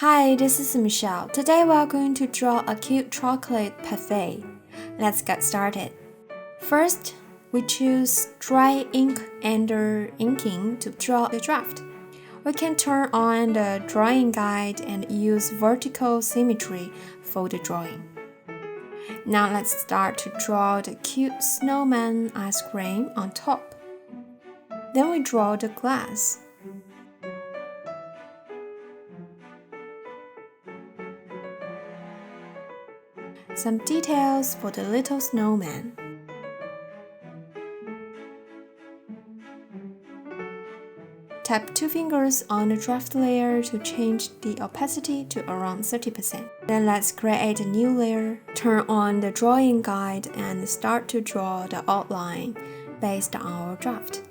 Hi, this is Michelle. Today we are going to draw a cute chocolate parfait. Let's get started. First, we choose dry ink under inking to draw the draft. We can turn on the drawing guide and use vertical symmetry for the drawing. Now let's start to draw the cute snowman ice cream on top. Then we draw the glass. Some details for the little snowman. Tap 2 fingers on the draft layer to change the opacity to around 30%. Then let's create a new layer. Turn on the drawing guide and start to draw the outline based on our draft.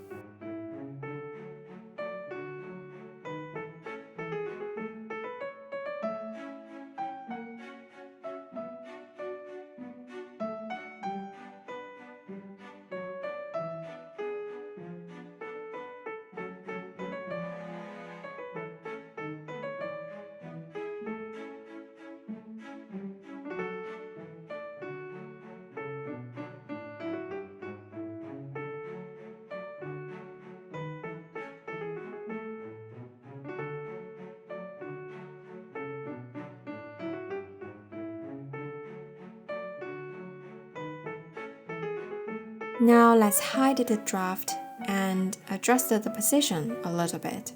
Now let's hide the draft and adjust the position a little bit.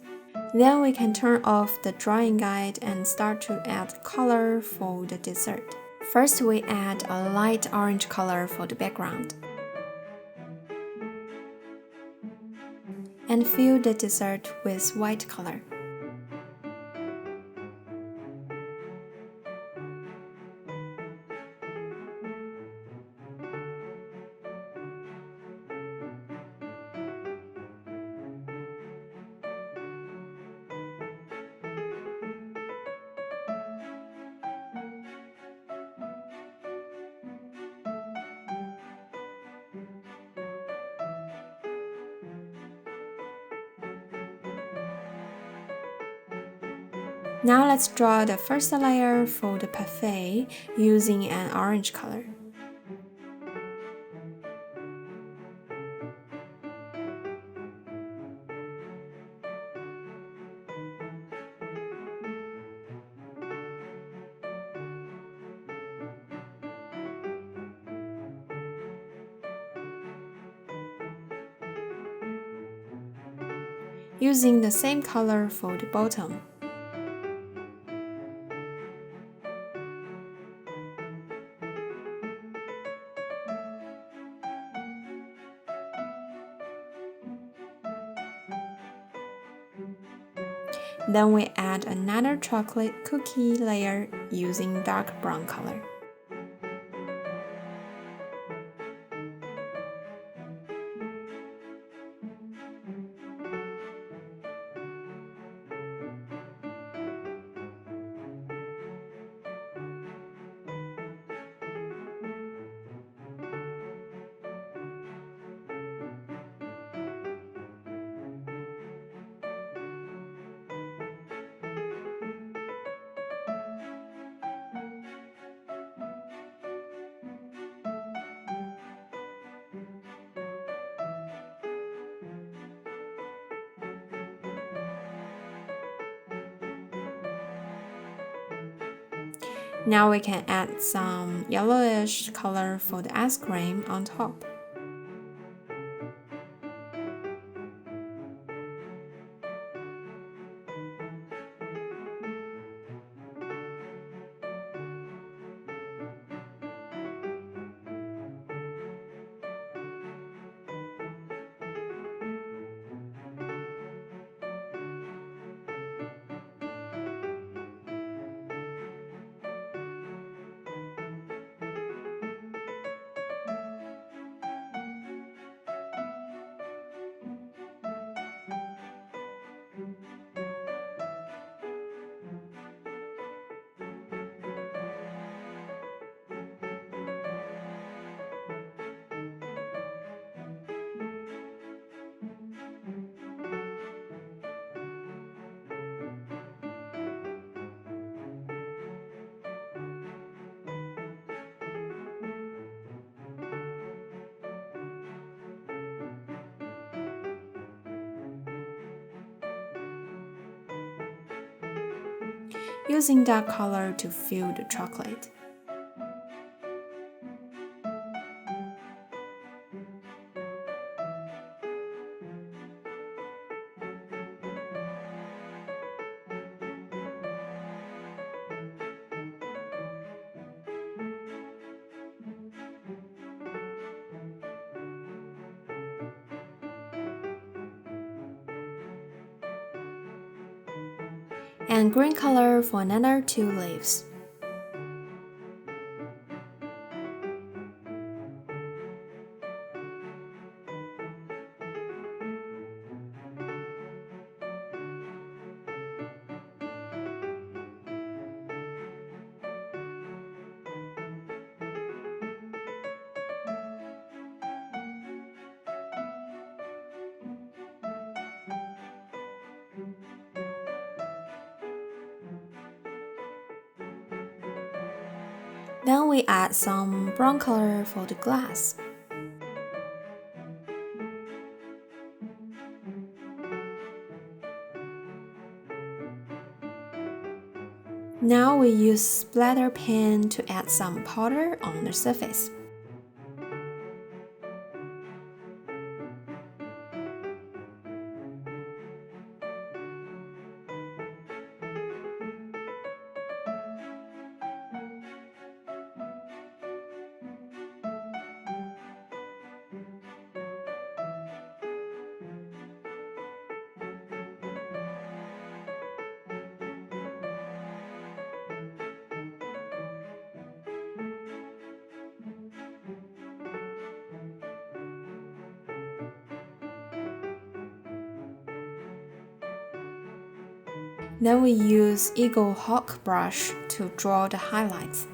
Then we can turn off the drawing guide and start to add color for the dessert. First we add a light orange color for the background. And fill the dessert with white color. Now let's draw the first layer for the parfait using an orange color. Using the same color for the bottom. Then we add another chocolate cookie layer using dark brown color. Now we can add some yellowish color for the ice cream on top. using dark color to fill the chocolate. And green color for another 2 leaves. Then we add some brown color for the glass. Now we use splatter pen to add some powder on the surface. Then we use Eagle Hawk brush to draw the highlights.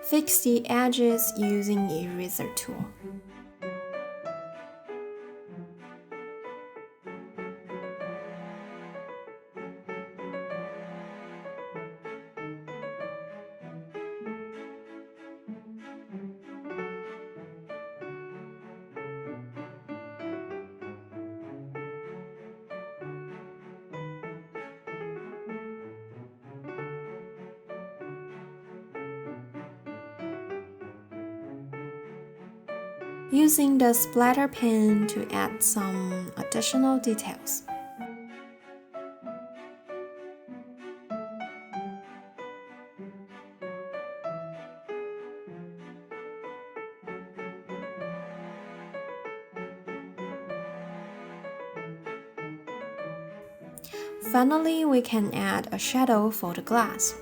Fix the edges using eraser tool. Using the splatter pen to add some additional details. Finally, we can add a shadow for the glass.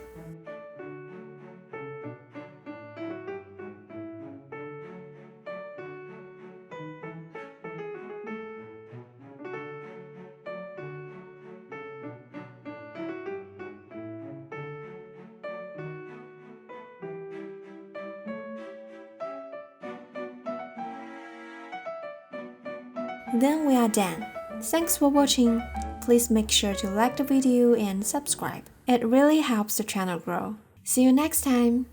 Then we are done. Thanks for watching. Please make sure to like the video and subscribe. It really helps the channel grow. See you next time!